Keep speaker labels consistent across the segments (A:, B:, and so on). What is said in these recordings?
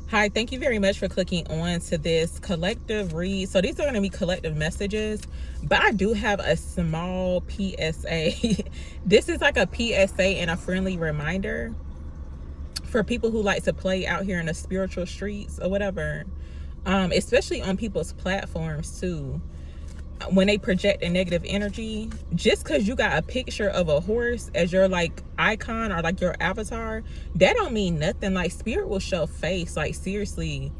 A: Hi, thank you very much for clicking on to this collective read. So these are going to be collective messages, but I do have a small PSA. This is like a PSA and a friendly reminder for people who like to play out here in the spiritual streets or whatever, especially on people's platforms too. When they project a negative energy, just because you got a picture of a horse as your like icon or like your avatar, that don't mean nothing. Like, spirit will show face, like, seriously.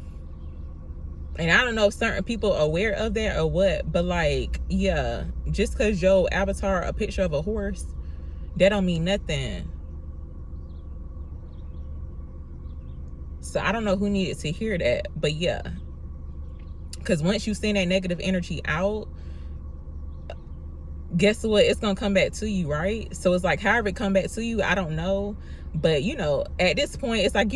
A: And I don't know if certain people are aware of that or what, but like, yeah, just because your avatar a picture of a horse, that don't mean nothing. So I don't know who needed to hear that, but yeah, because once you send that negative energy out, guess what, it's gonna come back to you, right? So it's like, however it come back to you, I don't know, but at this point, it's like,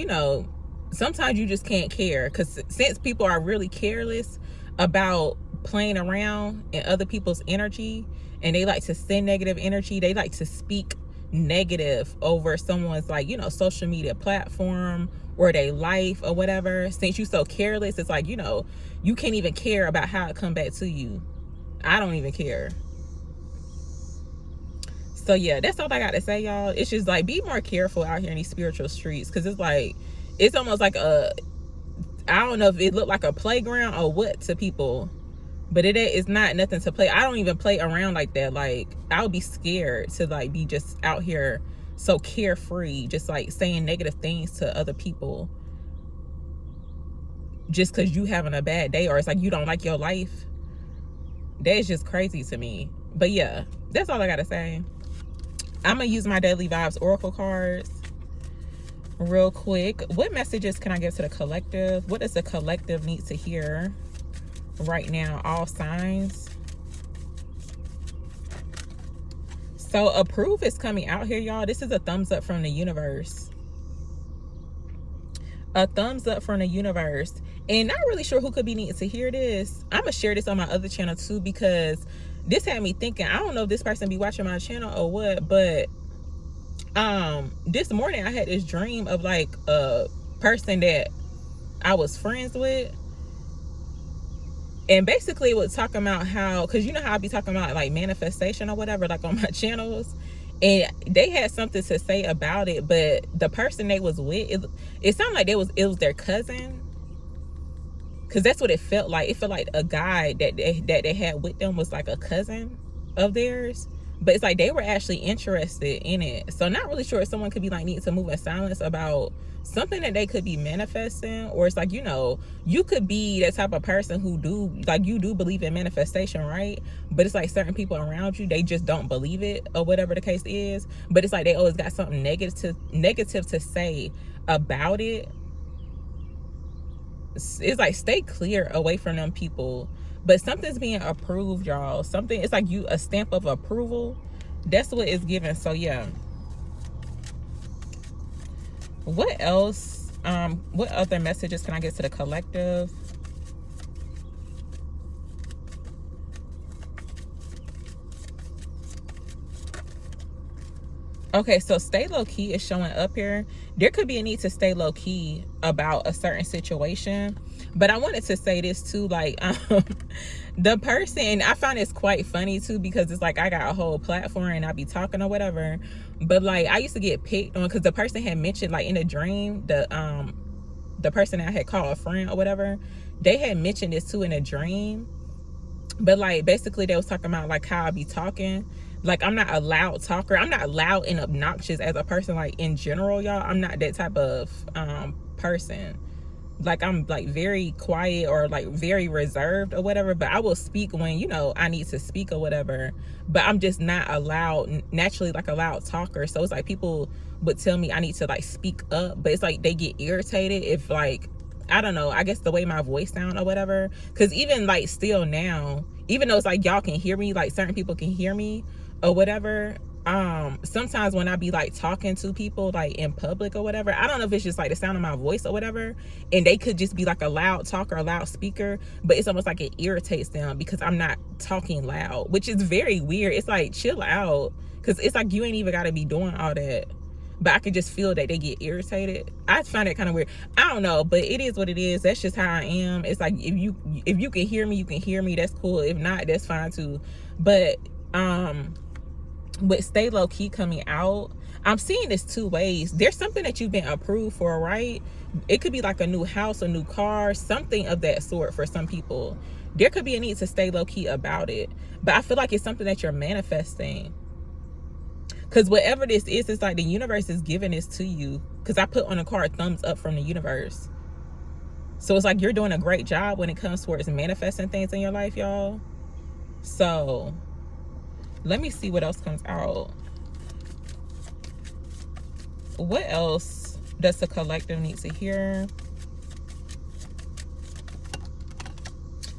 A: sometimes you just can't care, because since people are really careless about playing around in other people's energy, and they like to send negative energy, they like to speak negative over someone's, like, social media platform or their life or whatever. Since you so careless, it's like, you can't even care about how it come back to you. I don't even care. So yeah, that's all I got to say, y'all. It's just like, be more careful out here in these spiritual streets, because it's like, it's almost like I don't know if it looked like a playground or what to people, but it's not nothing to play. I don't even play around like that. Like, I would be scared to like be just out here so carefree, just like saying negative things to other people just because you having a bad day, or it's like you don't like your life. That's just crazy to me. But yeah, that's all I gotta say. I'm gonna use my daily vibes oracle cards real quick. What messages can I give to the collective? What does the collective need to hear right now? All signs. So approve is coming out here, y'all. This is a thumbs up from the universe. A thumbs up from the universe. And not really sure who could be needing to hear this. I'm gonna share this on my other channel too, because this had me thinking, I don't know if this person be watching my channel or what, but this morning I had this dream of like a person that I was friends with, and basically it was talking about how, because you know how I be talking about like manifestation or whatever, like on my channels, and they had something to say about it, but the person they was with, it sounded like it was their cousin, because that's what it felt like. It felt like a guy that they had with them was like a cousin of theirs, but it's like they were actually interested in it. So not really sure if someone could be like needing to move in silence about something that they could be manifesting, or it's like, you could be that type of person who you do believe in manifestation, right? But it's like certain people around you, they just don't believe it or whatever the case is. But it's like they always got something negative to say about it. It's like, stay clear away from them people. But something's being approved, y'all. Something, it's like a stamp of approval. That's what it's given. So yeah, what else, what other messages can I get to the collective? Okay, so stay low key is showing up here. There could be a need to stay low key about a certain situation. But I wanted to say this too, like, the person, and I find it's quite funny too, because it's like I got a whole platform and I be talking or whatever. But like, I used to get picked on because the person had mentioned, like, in a dream, the person I had called a friend or whatever, they had mentioned this too in a dream. But like, basically they was talking about like how I be talking. Like, I'm not a loud talker. I'm not loud and obnoxious as a person, like, in general, y'all. I'm not that type of person. Like, I'm like very quiet or like very reserved or whatever, but I will speak when I need to speak or whatever. But I'm just not naturally like a loud talker. So it's like people would tell me I need to like speak up, but it's like they get irritated if, like, I don't know, I guess the way my voice sound or whatever. Because even like still now, even though it's like y'all can hear me, like certain people can hear me or whatever, sometimes when I be like talking to people like in public or whatever, I don't know if it's just like the sound of my voice or whatever, and they could just be like a loud talker, a loud speaker, but it's almost like it irritates them because I'm not talking loud, which is very weird. It's like, chill out, because it's like you ain't even got to be doing all that. but I could just feel that they get irritated. I find it kind of weird. I don't know, but it is what it is. That's just how I am. It's like if you can hear me, you can hear me. That's cool. If not, that's fine too. But with stay low key coming out, I'm seeing this two ways. There's something that you've been approved for, right? It could be like a new house, a new car, something of that sort for some people. There could be a need to stay low key about it, but I feel like it's something that you're manifesting. Because whatever this is, it's like the universe is giving this to you. Because I put on a card thumbs up from the universe. So it's like you're doing a great job when it comes towards manifesting things in your life, y'all. So let me see what else comes out. What else does the collective need to hear?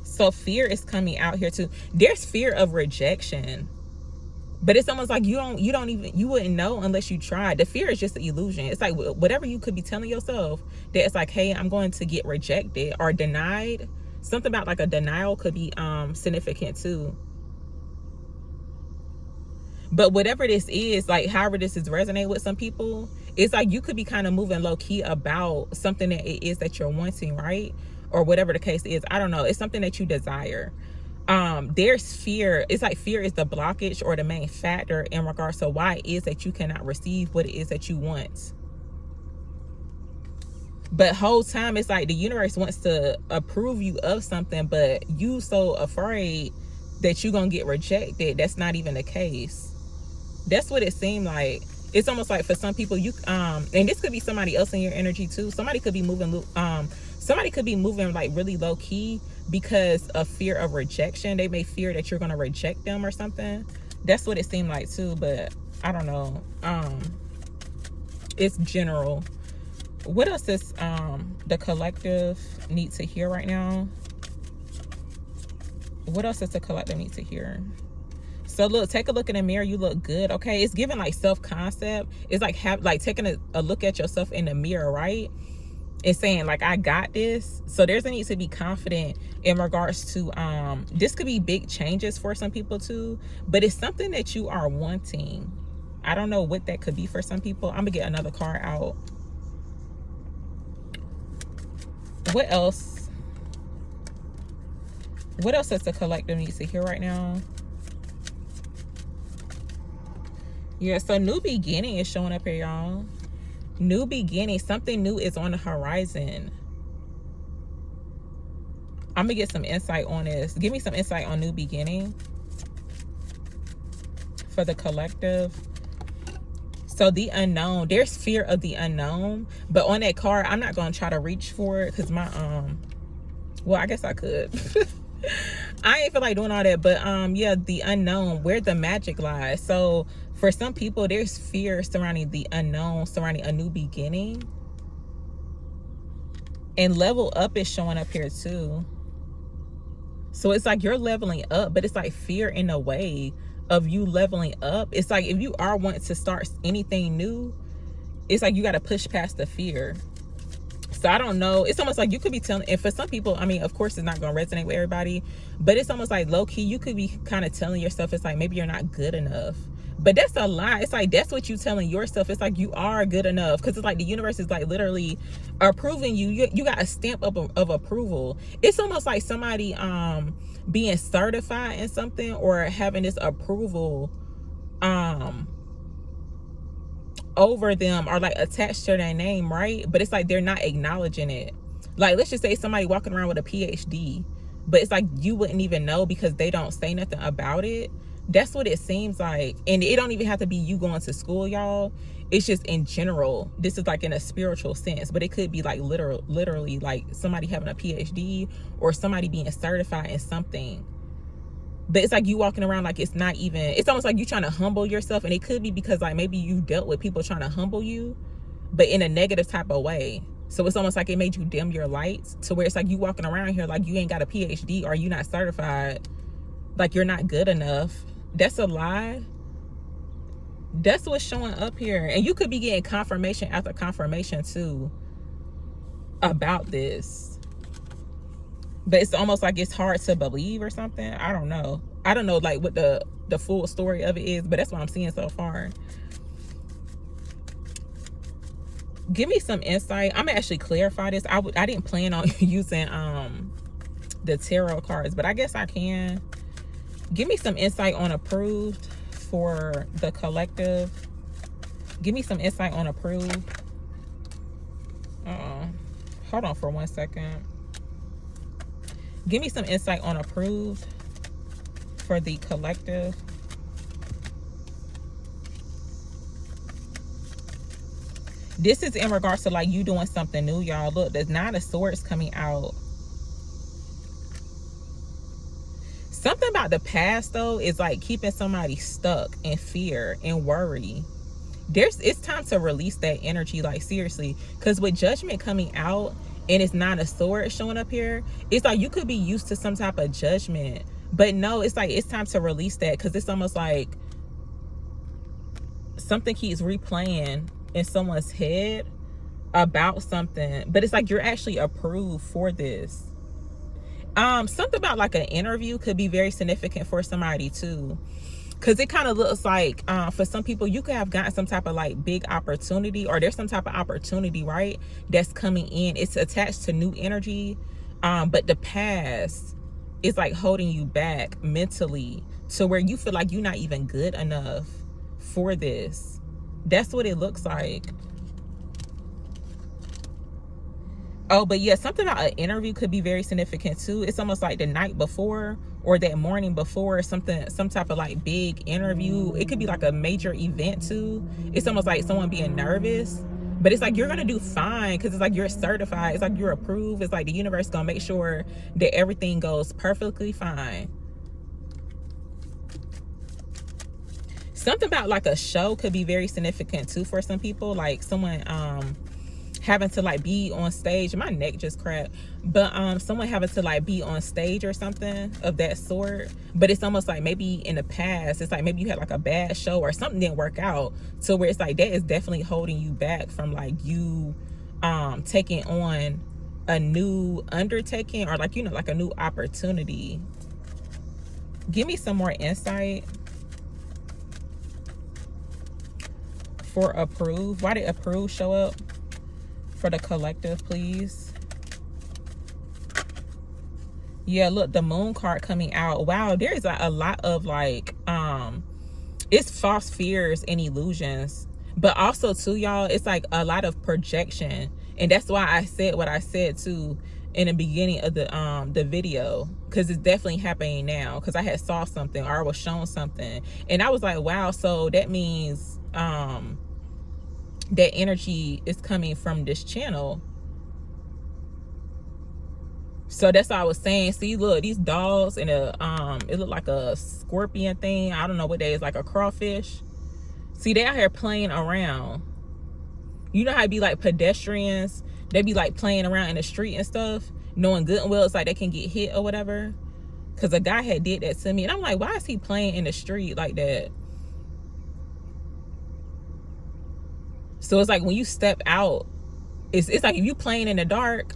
A: So fear is coming out here too. There's fear of rejection. But it's almost like you wouldn't know unless you tried. The fear is just an illusion. It's like whatever you could be telling yourself that it's like, hey, I'm going to get rejected or denied. Something about like a denial could be significant too. But whatever this is, like however this is resonating with some people, it's like you could be kind of moving low key about something that it is that you're wanting, right? Or whatever the case is. I don't know. It's something that you desire. There's fear. It's like fear is the blockage or the main factor in regards to why it is that you cannot receive what it is that you want. But whole time it's like the universe wants to approve you of something, but you so afraid that you're gonna get rejected. That's not even the case. That's what it seemed like. It's almost like for some people, you and this could be somebody else in your energy too. Somebody could be moving like really low key because of fear of rejection. They may fear that you're gonna reject them or something. That's what it seemed like too, but I don't know. It's general. What else does the collective need to hear right now? What else does the collective need to hear? So look, take a look in the mirror. You look good. Okay, it's giving like self-concept. It's like taking a look at yourself in the mirror, right? It's saying like, I got this. So there's a need to be confident in regards to this could be big changes for some people too, but it's something that you are wanting. I don't know what that could be for some people. I'm gonna get another card out. What else does the collective need to hear right now? Yeah, so new beginning is showing up here, y'all. New beginning. Something new is on the horizon. I'm gonna get some insight on this. Give me some insight on new beginning for the collective. So the unknown, there's fear of the unknown, but on that card, I'm not gonna try to reach for it because my well, I guess I could. I ain't feel like doing all that, but yeah, the unknown, where the magic lies. So for some people, there's fear surrounding the unknown, surrounding a new beginning. And level up is showing up here too. So it's like you're leveling up, but it's like fear in a way of you leveling up. It's like if you are wanting to start anything new, it's like you got to push past the fear. So I don't know. It's almost like you could be telling, and for some people, I mean, of course it's not going to resonate with everybody, but it's almost like low key, you could be kind of telling yourself, it's like, maybe you're not good enough. But that's a lie. It's like, that's what you telling yourself. It's like, you are good enough. Because it's like the universe is like literally approving you. You got a stamp of approval. It's almost like somebody being certified in something or having this approval over them or like attached to their name, right? But it's like they're not acknowledging it. Like, let's just say somebody walking around with a PhD, but it's like you wouldn't even know because they don't say nothing about it. That's what it seems like. And it don't even have to be you going to school, y'all. It's just in general. This is like in a spiritual sense, but it could be like literally like somebody having a PhD or somebody being certified in something. But it's like you walking around like it's not even, it's almost like you trying to humble yourself. And it could be because like maybe you dealt with people trying to humble you, but in a negative type of way. So it's almost like it made you dim your lights to where it's like you walking around here like you ain't got a PhD or you not certified, like you're not good enough. That's a lie. That's what's showing up here. And you could be getting confirmation after confirmation too about this. But it's almost like it's hard to believe or something. I don't know like what the full story of it is, but that's what I'm seeing so far. Give me some insight. I'm gonna actually clarify this. I didn't plan on using the tarot cards, but I guess I can. Give me some insight on approved for the collective. Give me some insight on approved. Hold on for 1 second. Give me some insight on approved for the collective. This is in regards to like you doing something new, y'all. Look, there's 9 of Swords coming out. Something about the past though is like keeping somebody stuck in fear and worry. It's time to release that energy, like seriously, because with Judgment coming out and it's 9 of Swords showing up here, it's like you could be used to some type of judgment, but no, it's like it's time to release that, because it's almost like something keeps replaying in someone's head about something, but it's like you're actually approved for this. Something about like an interview could be very significant for somebody too, because it kind of looks like for some people you could have gotten some type of like big opportunity, or there's some type of opportunity, right, that's coming in. It's attached to new energy, but the past is like holding you back mentally to where you feel like you're not even good enough for this. That's what it looks like. Oh, but yeah, something about an interview could be very significant too. It's almost like the night before or that morning before, some type of like big interview. It could be like a major event too. It's almost like someone being nervous, but it's like you're gonna do fine, because it's like you're certified. It's like you're approved. It's like the universe gonna make sure that everything goes perfectly fine. Something about like a show could be very significant too for some people, like someone having to like be on stage. My neck just cracked. But someone having to like be on stage or something of that sort. But it's almost like maybe in the past, it's like maybe you had like a bad show or something didn't work out, so where it's like that is definitely holding you back from like you taking on a new undertaking, or like, you know, like a new opportunity. Give me some more insight for approved. Why did approved show up for the collective, please? Yeah, look, the Moon card coming out. Wow, there is a lot of like it's false fears and illusions, but also too, y'all, it's like a lot of projection. And that's why I said what I said too in the beginning of the video, because it's definitely happening now, because I had saw something or I was shown something and I was like, wow, so that means that energy is coming from this channel. So that's what I was saying. See, look, these dogs and it looked like a scorpion thing. I don't know what that is, like a crawfish. See, they out here playing around. You know how it be like pedestrians, they be like playing around in the street and stuff, knowing good and well it's like they can get hit or whatever. Because a guy had did that to me and I'm like, why is he playing in the street like that? So it's like when you step out, it's like if you playing in the dark,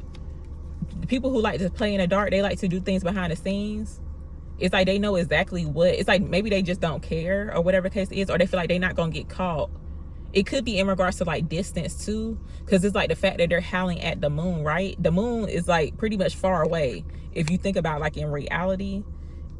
A: the people who like to play in the dark, they like to do things behind the scenes. It's like they know exactly what, it's like maybe they just don't care or whatever the case is, or they feel like they're not gonna get caught. It could be in regards to like distance too, because it's like the fact that they're howling at the moon, right? The moon is like pretty much far away if you think about like in reality,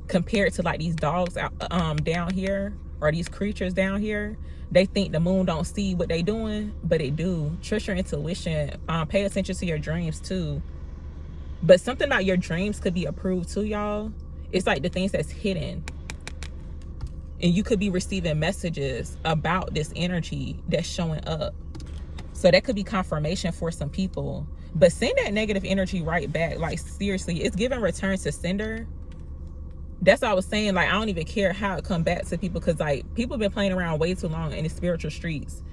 A: compared to like these dogs out down here, or these creatures down here. They think the moon don't see what they doing, but it do. Trust your intuition. Pay attention to your dreams too. But something about your dreams could be approved too, y'all. It's like the things that's hidden, and you could be receiving messages about this energy that's showing up. So that could be confirmation for some people. But send that negative energy right back. Like seriously, it's giving return to sender. That's what I was saying. Like, I don't even care how it come back to people, because like people have been playing around way too long in the spiritual streets,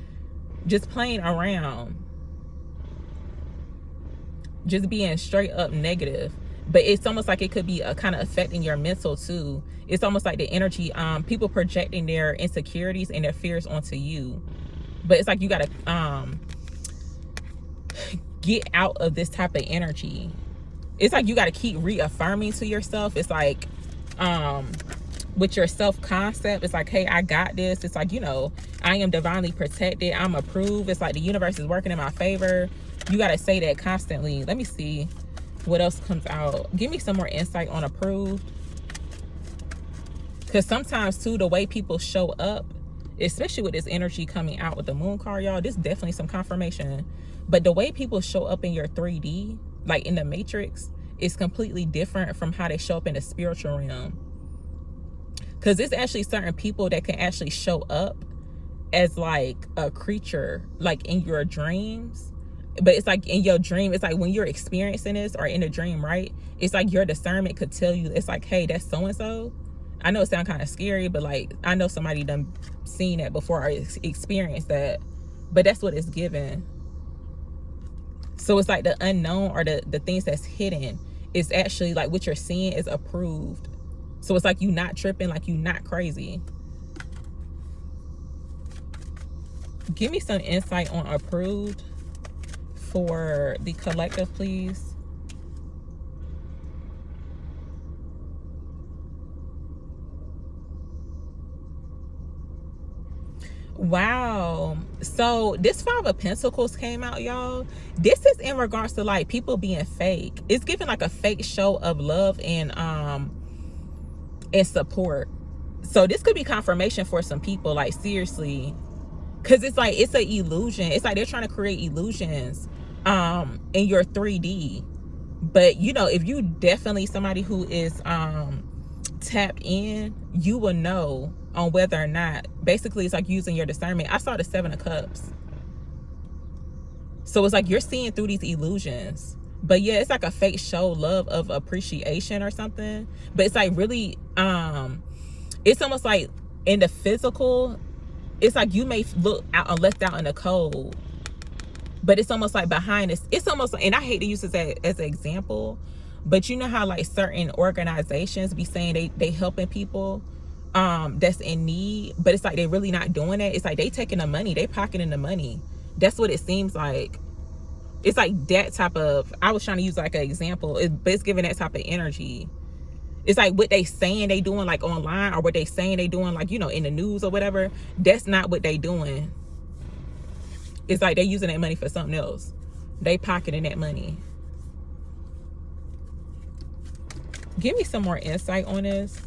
A: just playing around, just being straight up negative. But it's almost like it could be kind of affecting your mental too. It's almost like the energy, people projecting their insecurities and their fears onto you. But it's like you gotta get out of this type of energy. It's like you gotta keep reaffirming to yourself. It's like with your self-concept. It's like, hey, I got this. It's like, you know, I am divinely protected, I'm approved. It's like the universe is working in my favor. You got to say that constantly. Let me see what else comes out. Give me some more insight on approved. Because sometimes too, the way people show up, especially with this energy coming out with the moon card, y'all, this is definitely some confirmation. But the way people show up in your 3D, like in the matrix, is completely different from how they show up in the spiritual realm. Because there's actually certain people that can actually show up as like a creature, like in your dreams. But it's like in your dream, it's like when you're experiencing this or in a dream, right? It's like your discernment could tell you, it's like, hey, that's so-and-so. I know it sounds kind of scary, but like, I know somebody done seen that before or experienced that. But that's what it's given. So it's like the unknown or the things that's hidden is actually like what you're seeing is approved. So it's like you not tripping, like you not crazy. Give me some insight on approved for the collective, please. Wow. So this 5 of Pentacles came out, y'all. This is in regards to like people being fake. It's giving like a fake show of love and support. So this could be confirmation for some people, like seriously. Because it's like, it's an illusion. It's like they're trying to create illusions in your 3D. But you know, if you definitely somebody who is tapped in, you will know on whether or not, basically it's like using your discernment. I saw the 7 of Cups. So it's like you're seeing through these illusions. But yeah, it's like a fake show love of appreciation or something. But it's like really, it's almost like in the physical, it's like you may look out left out in the cold. But it's almost like behind this, it's almost, and I hate to use this as an example, but you know how like certain organizations be saying they helping people that's in need, but it's like they really not doing that. It's like they taking the money, they pocketing the money. That's what it seems like. It's like that type of, I was trying to use like an example, but it's giving that type of energy. It's like what they saying they doing like online, or what they saying they doing like, you know, in the news or whatever. That's not what they doing. It's like they using that money for something else. They pocketing that money. Give me some more insight on this.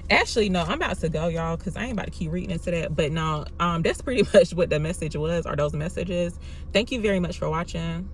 A: Actually, no, I'm about to go, y'all, because I ain't about to keep reading into that. But no, that's pretty much what the message was, or those messages. Thank you very much for watching.